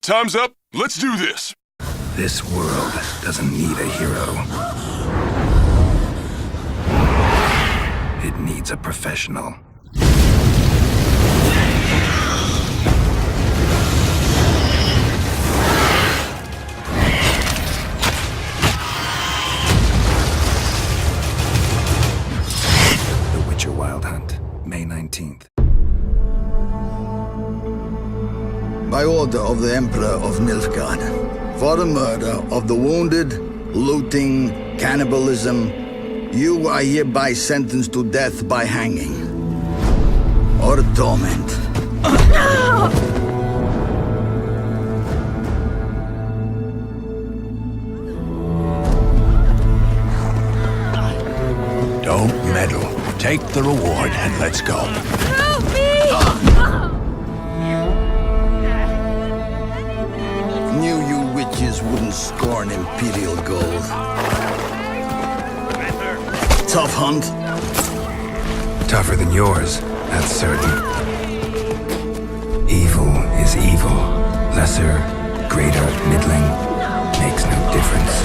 time's up. Let's do this. This world doesn't need a hero. It needs a professional. The Witcher Wild Hunt, May 19th. By order of the Emperor of Nilfgaard, for the murder of the wounded, looting, cannibalism, you are hereby sentenced to death by hanging or torment. Don't meddle. Take the reward and let's go. Help me! Knew you witches wouldn't scorn Imperial gold. Tough hunt. Tougher than yours, that's certain. Evil is evil. Lesser, greater, middling, makes no difference.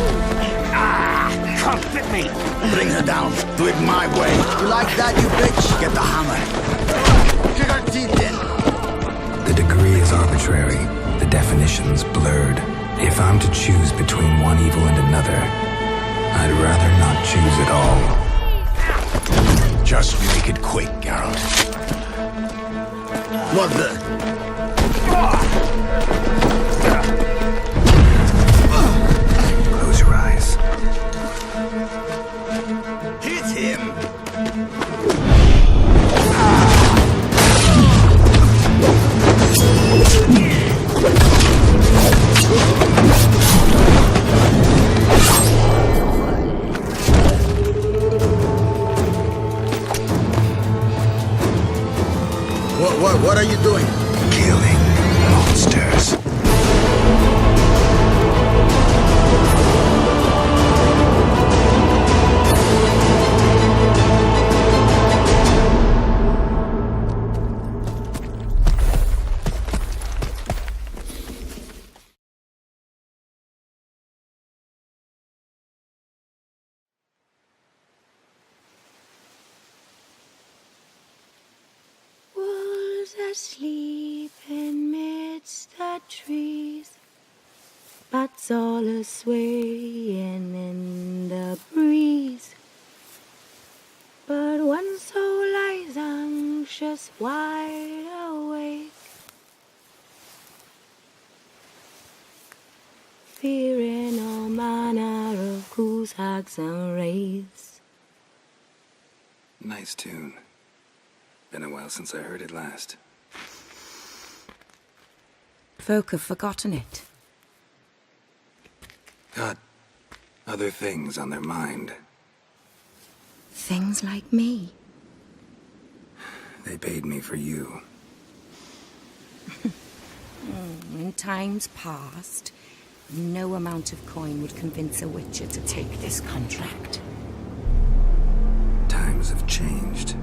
Come fit me! Bring her down. Do it my way. You like that, you bitch? Get the hammer. Kick her teeth in. The degree is arbitrary, the definition's blurred. If I'm to choose between one evil and another, I'd rather not choose at all. Just make it quick, Geralt. What the? Close your eyes. Hit him! What are you doing? Killing monsters. Asleep amidst the trees, bats all a swaying in the breeze. But one soul lies anxious, wide awake, fearing all manner of ghouls, hags, and wraiths. Nice tune. Been a while since I heard it last. Folk have forgotten it. Got other things on their mind. Things like me. They paid me for you. In times past, no amount of coin would convince a witcher to take this contract. Times have changed.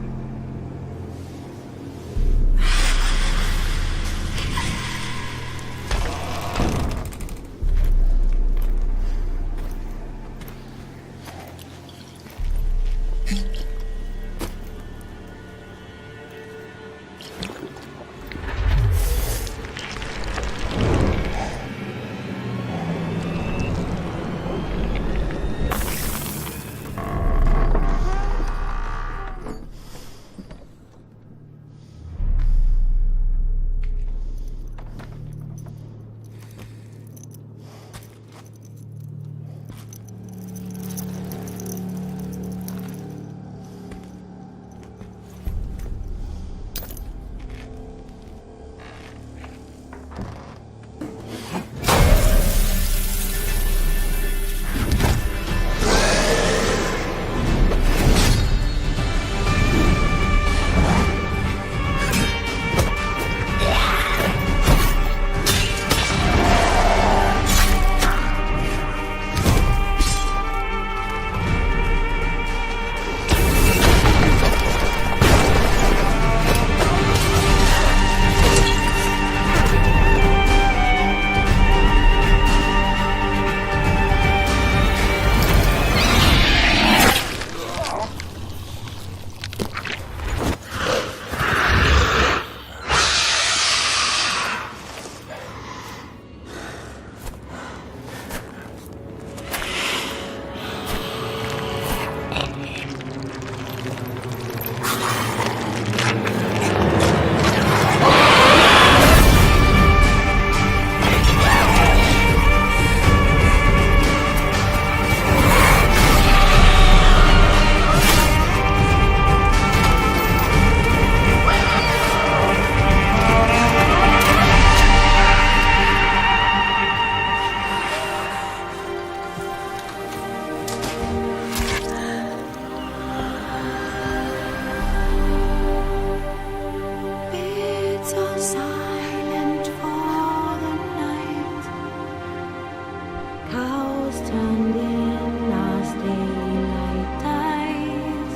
standing as daylight dies.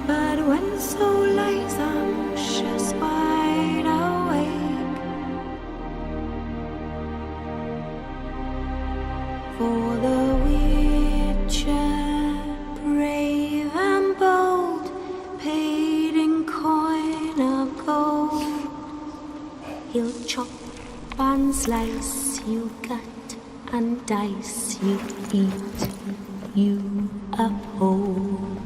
But when soul lies anxious, wide awake, for the Witcher, brave and bold, paid in coin of gold. He'll chop and slice, you cut and dice, you eat, you uphold.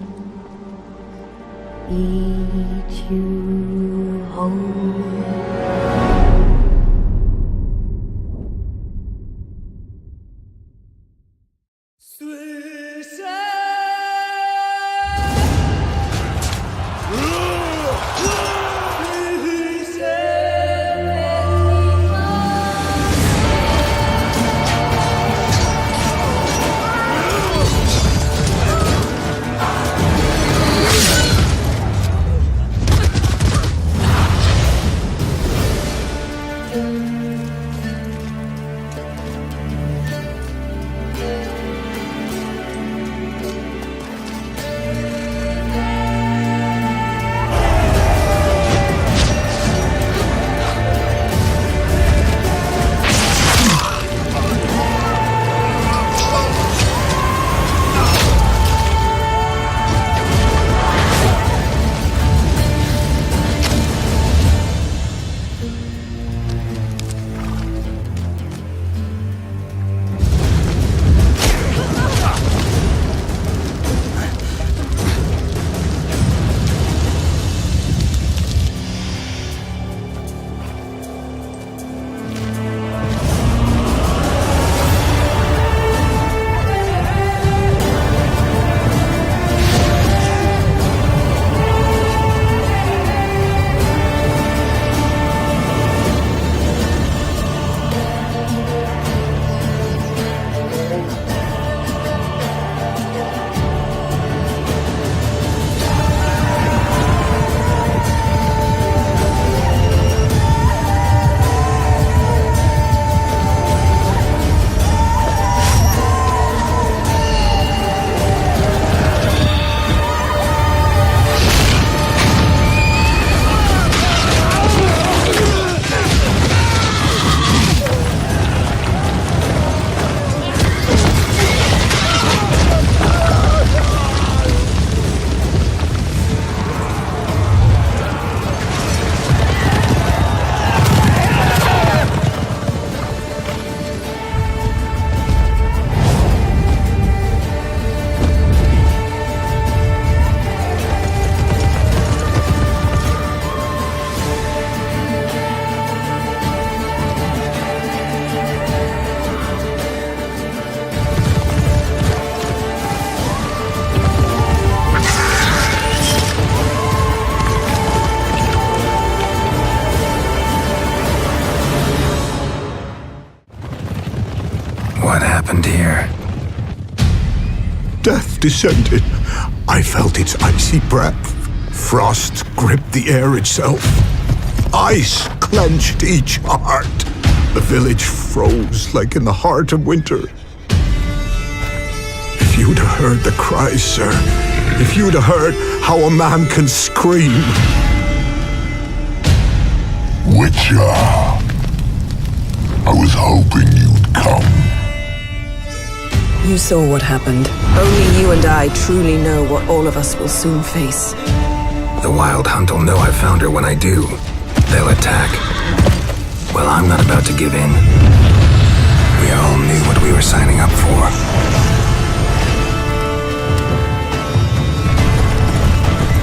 Eat you whole. What happened here? Death descended. I felt its icy breath. Frost gripped the air itself. Ice clenched each heart. The village froze like in the heart of winter. If you'd have heard the cries, sir, if you'd have heard how a man can scream. Witcher, I was hoping you'd come. You saw what happened. Only you and I truly know what all of us will soon face. The Wild Hunt will know I've found her when I do. They'll attack. Well, I'm not about to give in. We all knew what we were signing up for.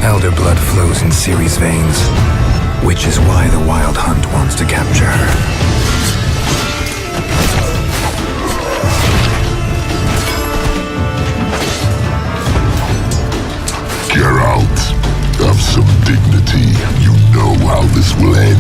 Elder blood flows in Ciri's veins, which is why the Wild Hunt wants to capture her. Geralt, have some dignity. You know how this will end.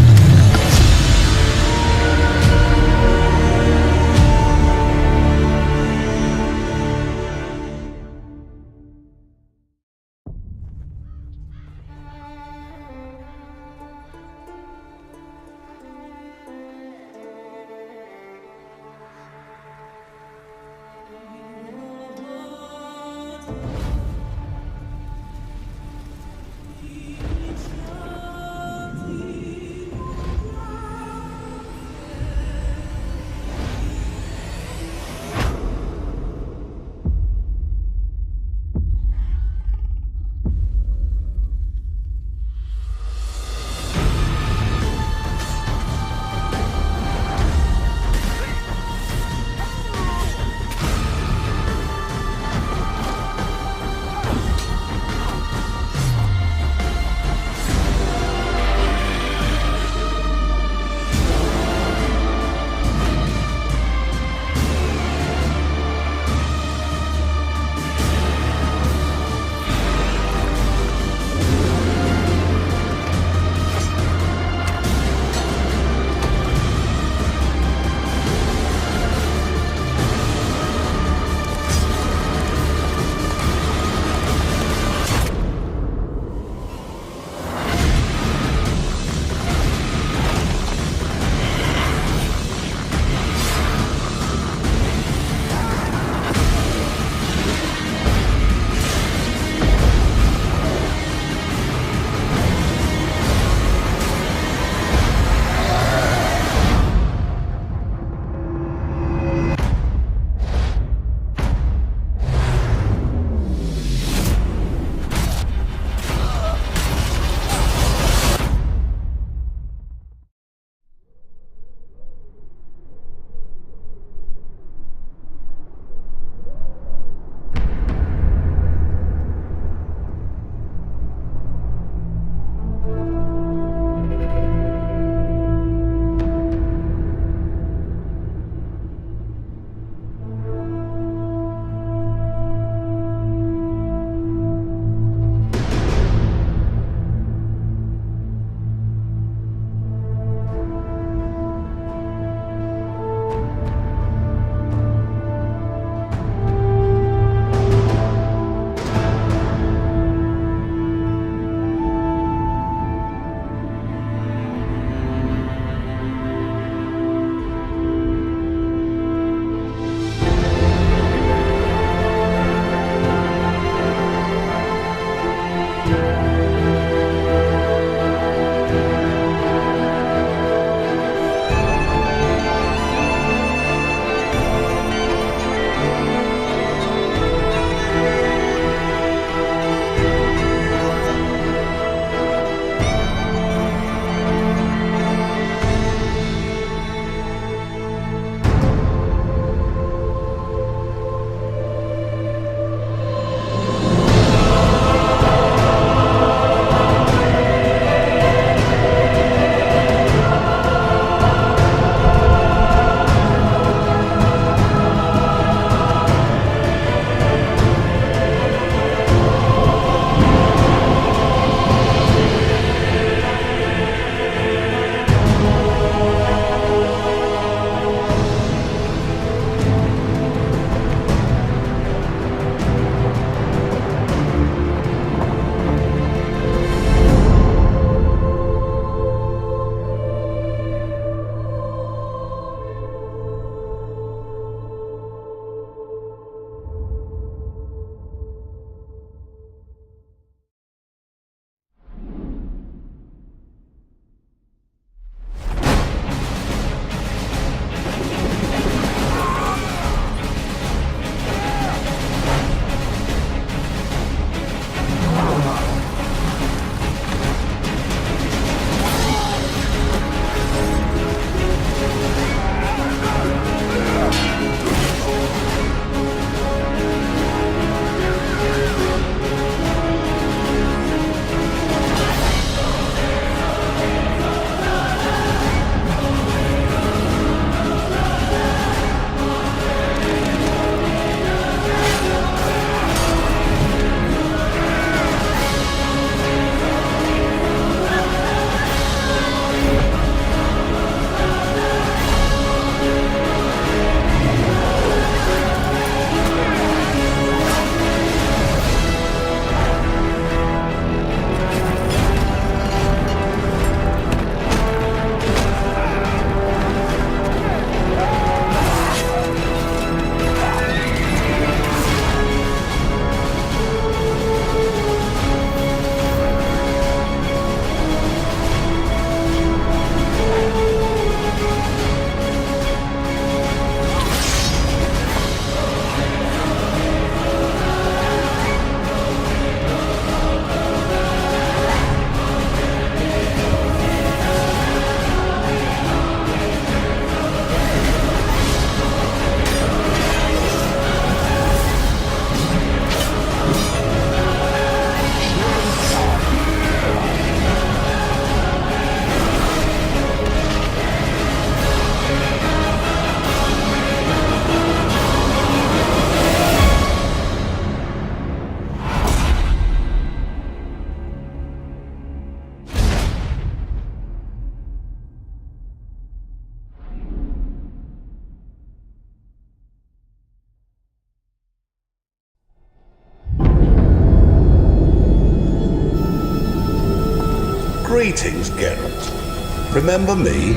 Greetings, Geralt. Remember me?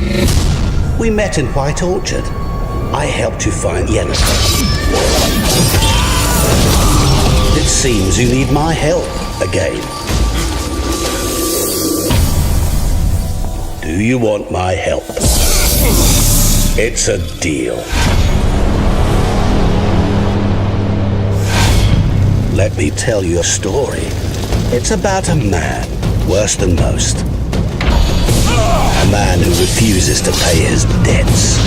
We met in White Orchard. I helped you find Yennefer. It seems you need my help again. Do you want my help? It's a deal. Let me tell you a story. It's about a man, worse than most. A man who refuses to pay his debts.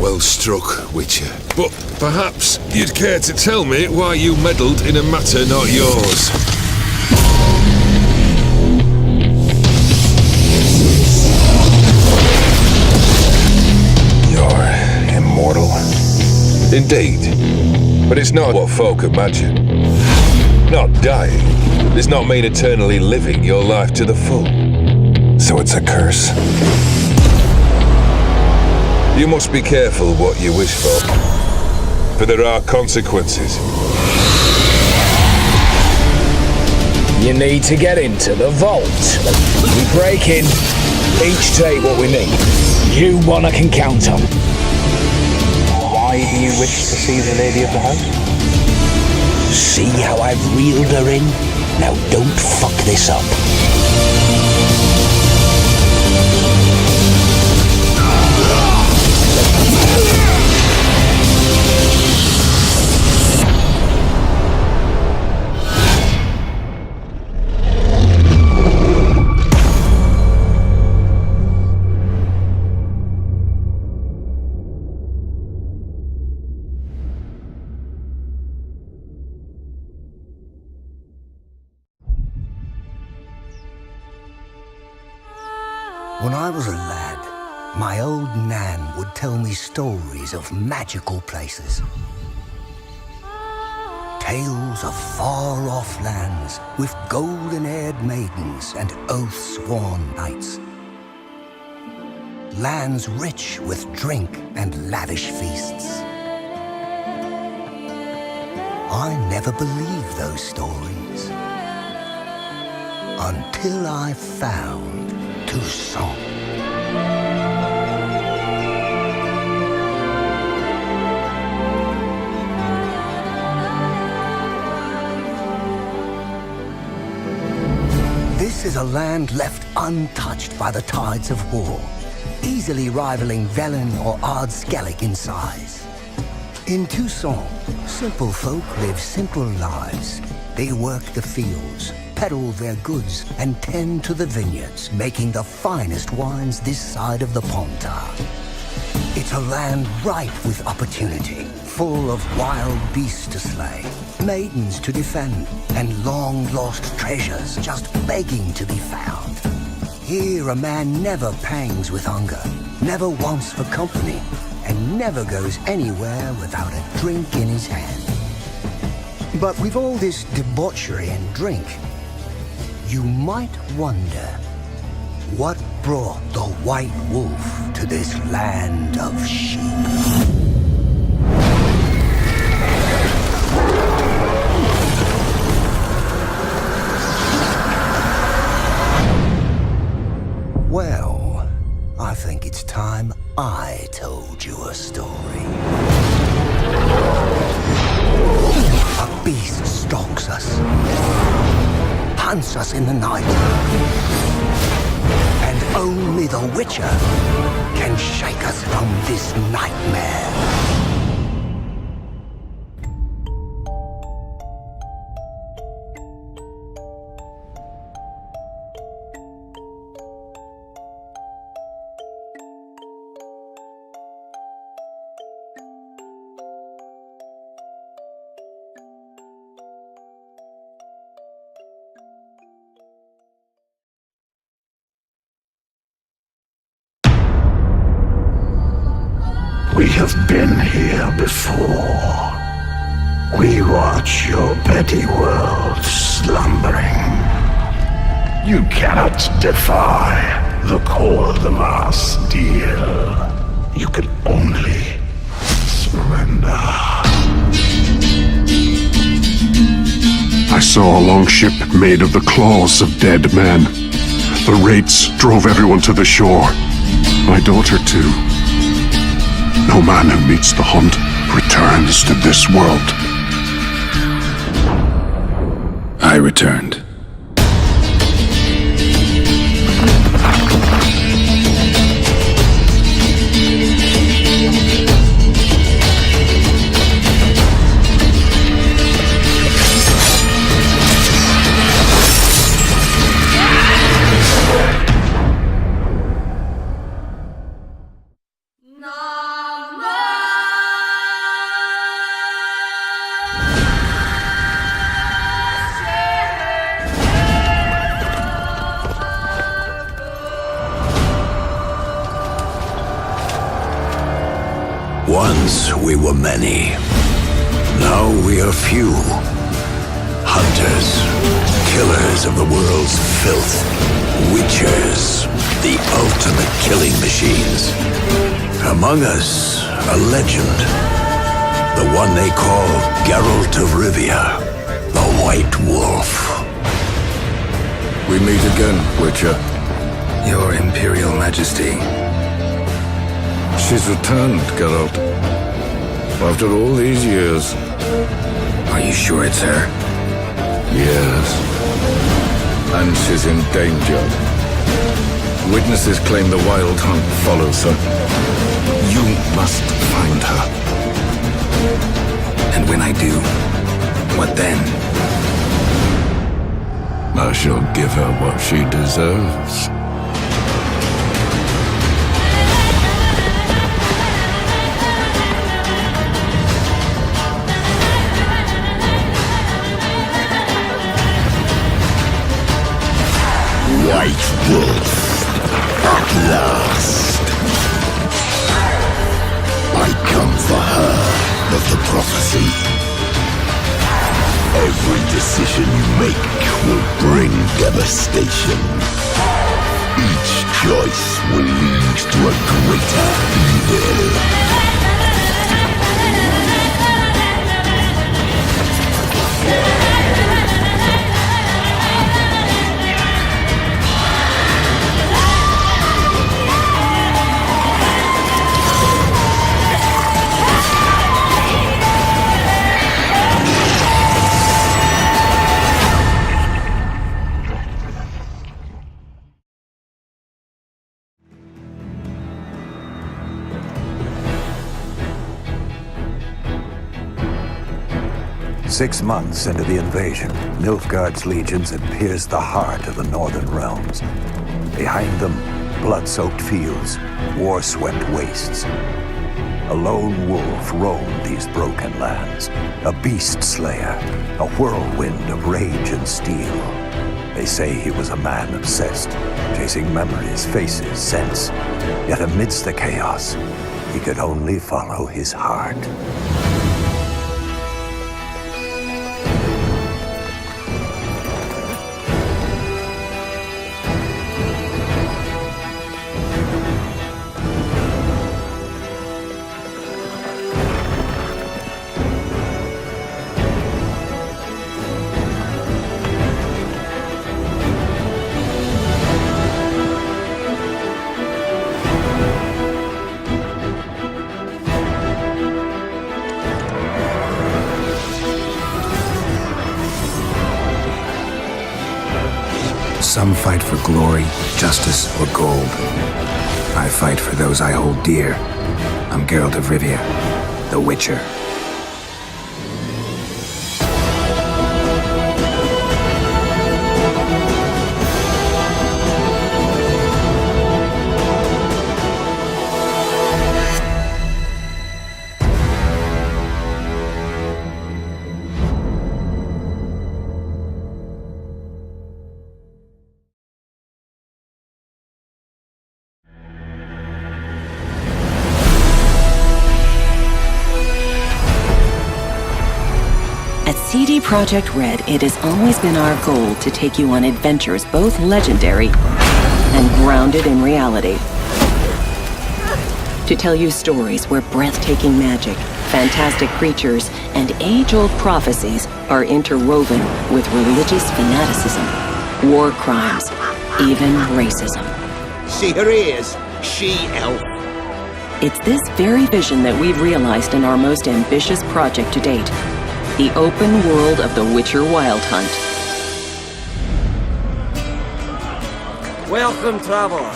Well struck, Witcher. But perhaps you'd care to tell me why you meddled in a matter not yours. You're immortal. Indeed. But it's not what folk imagine. Not dying does not mean eternally living your life to the full. So it's a curse. You must be careful what you wish for there are consequences. You need to get into the vault. We break in, each take what we need. You one I can count on. Why do you wish to see the lady of the house? See how I've reeled her in? Now don't fuck this up. When I was a lad, my old Nan would tell me stories of magical places. Tales of far-off lands with golden-haired maidens and oath-sworn knights. Lands rich with drink and lavish feasts. I never believed those stories until I found Toussaint. This is a land left untouched by the tides of war, easily rivaling Velen or Ard Skellig in size. In Toussaint, simple folk live simple lives. They work the fields, peddle their goods, and tend to the vineyards, making the finest wines this side of the Pontar. It's a land ripe with opportunity, full of wild beasts to slay, maidens to defend, and long-lost treasures just begging to be found. Here a man never pangs with hunger, never wants for company, and never goes anywhere without a drink in his hand. But with all this debauchery and drink, you might wonder what brought the White Wolf to this land of sheep. Well, I think it's time I told you a story. A beast stalks us, hunts us in the night, and only the Witcher can shake us from this nightmare. We have been here before. We watch your petty world slumbering. You cannot defy the call of the Mass deal. You can only surrender. I saw a long ship made of the claws of dead men. The raids drove everyone to the shore. My daughter, too. No man who meets the hunt returns to this world. I returned. Once we were many. Now we are few. Hunters, killers of the world's filth. Witchers, the ultimate killing machines. Among us, a legend. The one they call Geralt of Rivia, the White Wolf. We meet again, Witcher. Your Imperial Majesty. She's returned, Geralt. After all these years. Are you sure it's her? Yes. And she's in danger. Witnesses claim the Wild Hunt follows her. You must find her. And when I do, what then? I shall give her what she deserves. White Wolf, at last. I come for her of the prophecy. Every decision you make will bring devastation. Each choice will lead to a greater evil. Six months into the invasion, Nilfgaard's legions had pierced the heart of the northern realms. Behind them, blood-soaked fields, war-swept wastes. A lone wolf roamed these broken lands, a beast slayer, a whirlwind of rage and steel. They say he was a man obsessed, chasing memories, faces, scents. Yet amidst the chaos, he could only follow his heart. Some fight for glory, justice, or gold. I fight for those I hold dear. I'm Geralt of Rivia, the Witcher. At CD Projekt Red, it has always been our goal to take you on adventures both legendary and grounded in reality. To tell you stories where breathtaking magic, fantastic creatures, and age-old prophecies are interwoven with religious fanaticism, war crimes, even racism. See her ears? She-elf. It's this very vision that we've realized in our most ambitious project to date. The open world of the Witcher Wild Hunt. Welcome, traveler.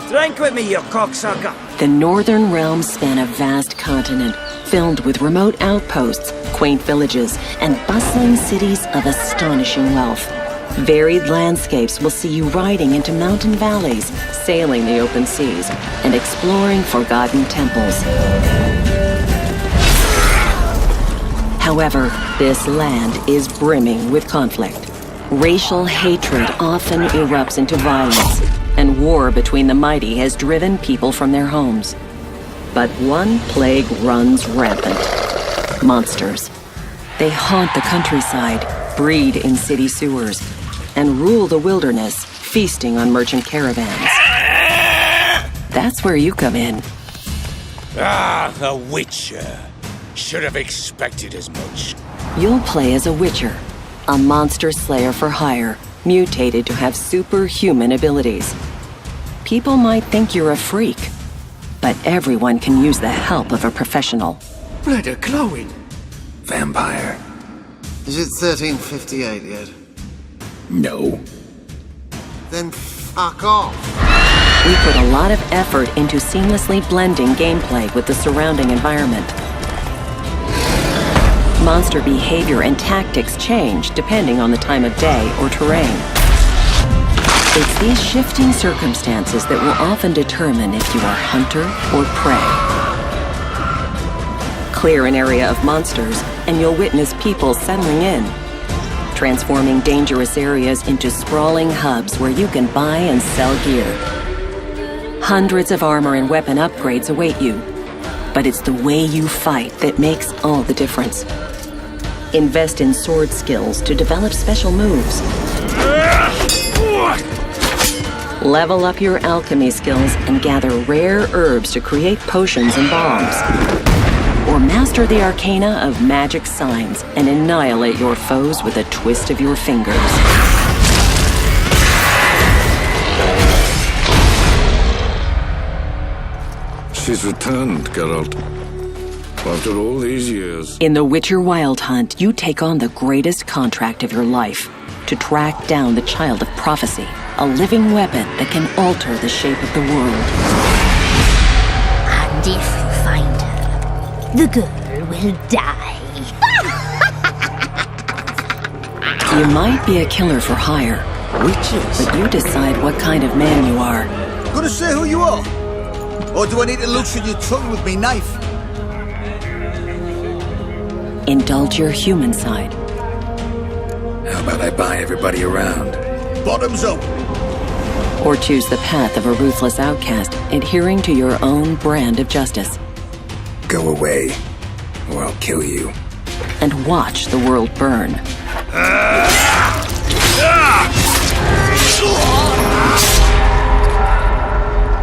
Drink with me, you cocksucker. The Northern Realms span a vast continent, filled with remote outposts, quaint villages, and bustling cities of astonishing wealth. Varied landscapes will see you riding into mountain valleys, sailing the open seas, and exploring forgotten temples. However, this land is brimming with conflict. Racial hatred often erupts into violence, and war between the mighty has driven people from their homes. But one plague runs rampant. Monsters. They haunt the countryside, breed in city sewers, and rule the wilderness, feasting on merchant caravans. That's where you come in. Ah, the Witcher. Should have expected as much. You'll play as a Witcher, a monster slayer for hire, mutated to have superhuman abilities. People might think you're a freak, but everyone can use the help of a professional. Blood are glowing. Vampire. Is it 1358 yet? No. Then fuck off. We put a lot of effort into seamlessly blending gameplay with the surrounding environment. Monster behavior and tactics change depending on the time of day or terrain. It's these shifting circumstances that will often determine if you are hunter or prey. Clear an area of monsters, and you'll witness people settling in, transforming dangerous areas into sprawling hubs where you can buy and sell gear. Hundreds of armor and weapon upgrades await you, but it's the way you fight that makes all the difference. Invest in sword skills to develop special moves. Level up your alchemy skills and gather rare herbs to create potions and bombs. Or master the arcana of magic signs and annihilate your foes with a twist of your fingers. She's returned, Geralt. After all these years. In The Witcher Wild Hunt, you take on the greatest contract of your life to track down the Child of Prophecy, a living weapon that can alter the shape of the world. And if you find her, the girl will die. You might be a killer for hire, Witches? but you decide what kind of man you are. Gonna say who you are? Or do I need to loosen your tongue with me knife? Indulge your human side. How about I buy everybody around? Bottoms up. Or choose the path of a ruthless outcast, adhering to your own brand of justice. Go away, or I'll kill you. And watch the world burn.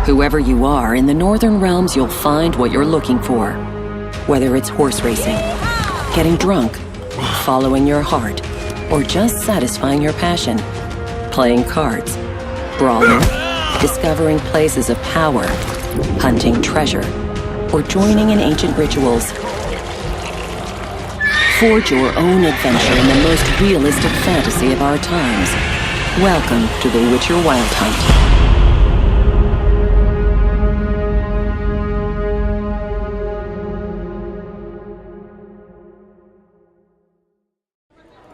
Whoever you are, in the Northern Realms you'll find what you're looking for. Whether it's horse racing, getting drunk, following your heart, or just satisfying your passion. Playing cards, brawling, discovering places of power, hunting treasure, or joining in ancient rituals. Forge your own adventure in the most realistic fantasy of our times. Welcome to The Witcher Wild Hunt.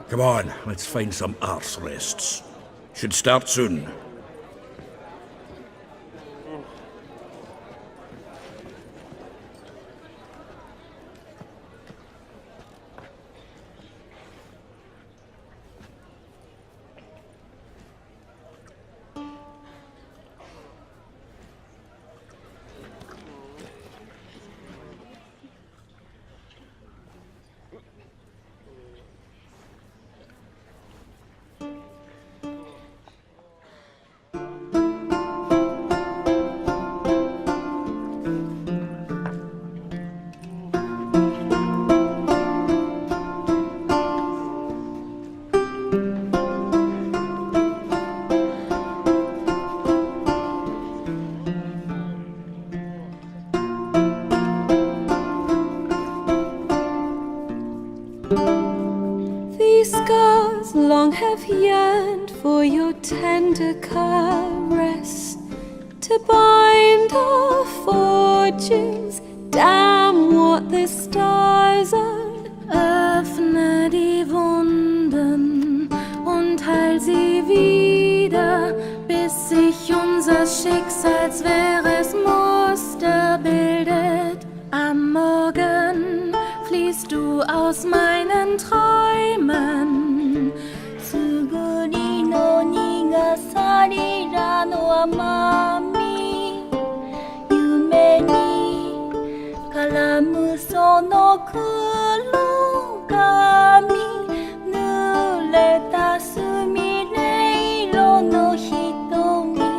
Come on, let's find some arse rests. Should start soon. long have yearned for your tender caress, to bind our fortunes. Damn what the stars are. Öffne die Wunden und heil sie wieder, bis sich unser Schicksals wahres Muster bildet. Am Morgen fließt du aus meinen Träumen. Suguri no nigasarira no amami, yume ni karamu sono kurogami, nureta sumireiro no hitomi.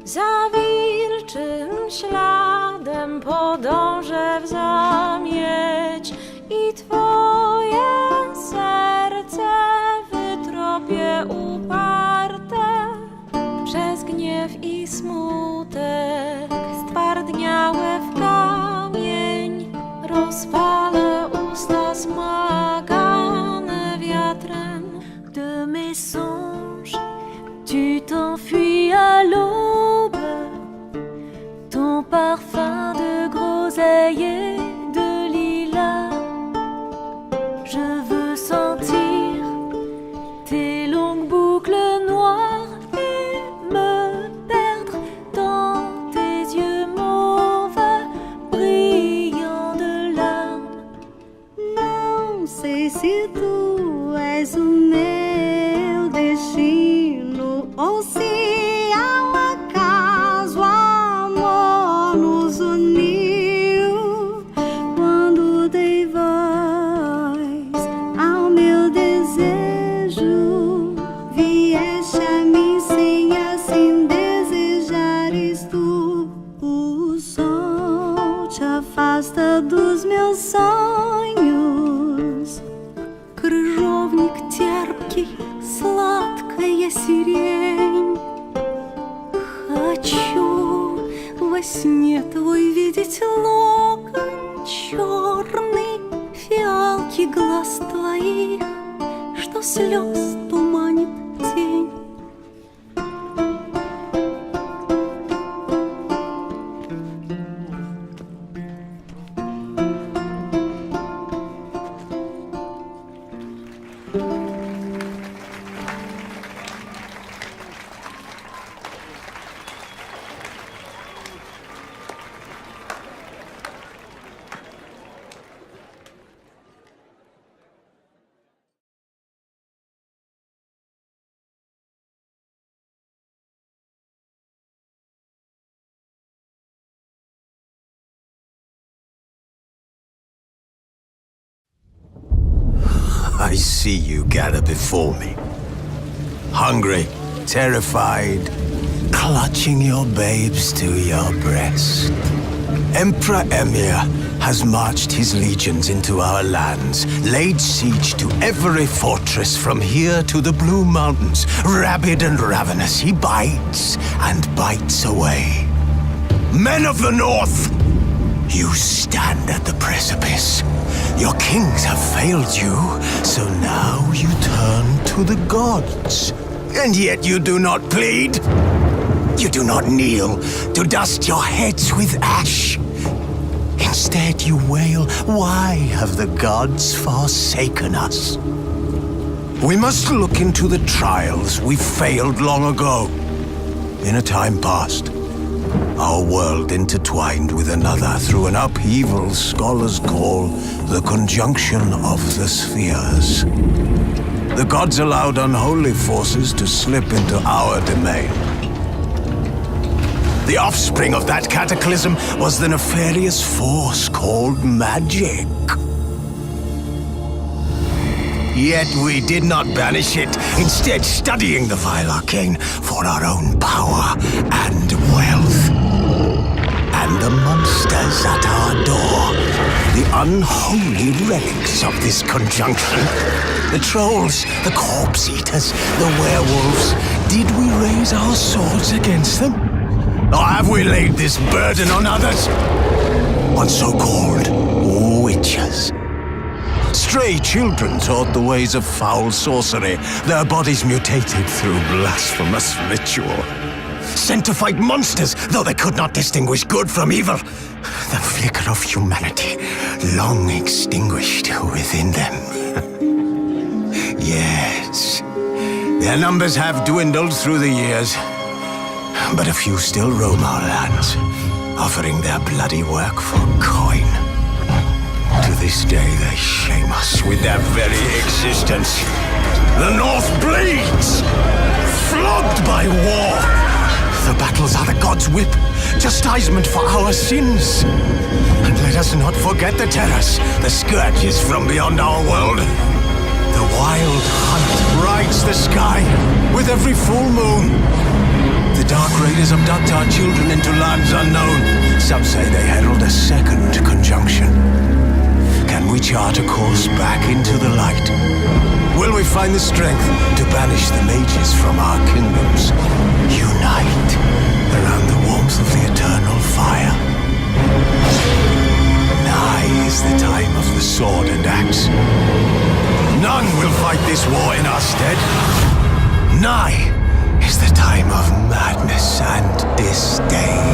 Za wilczym śladem podążę w zamieć i twoje serce wytropię uparte. Przez gniew i smutek stwardniałe w kamień rozpalę usta smagane wiatrem. De mes songes, tu t'enfuis à l'aube, ton parfum de groseille et de lilas. Je veux sentir tes longues boucles noires et me perdre dans tes yeux mauves, brillants de larmes. Não sei se tu és o meu destino ou se ao acaso o amor nos uniu. Quando dei voz ao meu desejo, vieste a mim sem assim desejares tu. O sol te afasta dos meus sonhos. Крыжовник терпкий, сладкая сирень. Хочу во сне твой видеть локон черный, фиалки глаз твоих, что слез туманит тень. I see you gather before me. Hungry, terrified, clutching your babes to your breast. Emperor Emir has marched his legions into our lands, laid siege to every fortress from here to the Blue Mountains. Rabid and ravenous, he bites and bites away. Men of the North, you stand at the precipice. Your kings have failed you, so now you turn to the gods. And yet you do not plead. You do not kneel to dust your heads with ash. Instead you wail, why have the gods forsaken us? We must look into the trials we failed long ago. In a time past, our world intertwined with another through an upheaval scholars call the conjunction of the spheres. The gods allowed unholy forces to slip into our domain. The offspring of that cataclysm was the nefarious force called magic. Yet we did not banish it, instead studying the vile arcane for our own power and wealth. And the monsters at our door, the unholy relics of this conjunction, the trolls, the corpse eaters, the werewolves, did we raise our swords against them? Or have we laid this burden on others? On so-called witches? Stray children taught the ways of foul sorcery, their bodies mutated through blasphemous ritual. Sent to fight monsters, though they could not distinguish good from evil. The flicker of humanity, long extinguished within them. Yes, their numbers have dwindled through the years, but a few still roam our lands, offering their bloody work for coin. To this day, they shame us with their very existence. The North bleeds, flogged by war. The battles are the gods' whip, chastisement for our sins. And let us not forget the terrors, the scourges from beyond our world. The wild hunt rides the sky with every full moon. The Dark Raiders abduct our children into lands unknown. Some say they herald a second conjunction. Can we chart a course back into the light? Will we find the strength to banish the mages from our kingdoms? Unite around the warmth of the eternal fire. Nigh is the time of the sword and axe. None will fight this war in our stead. Nigh is the time of madness and disdain.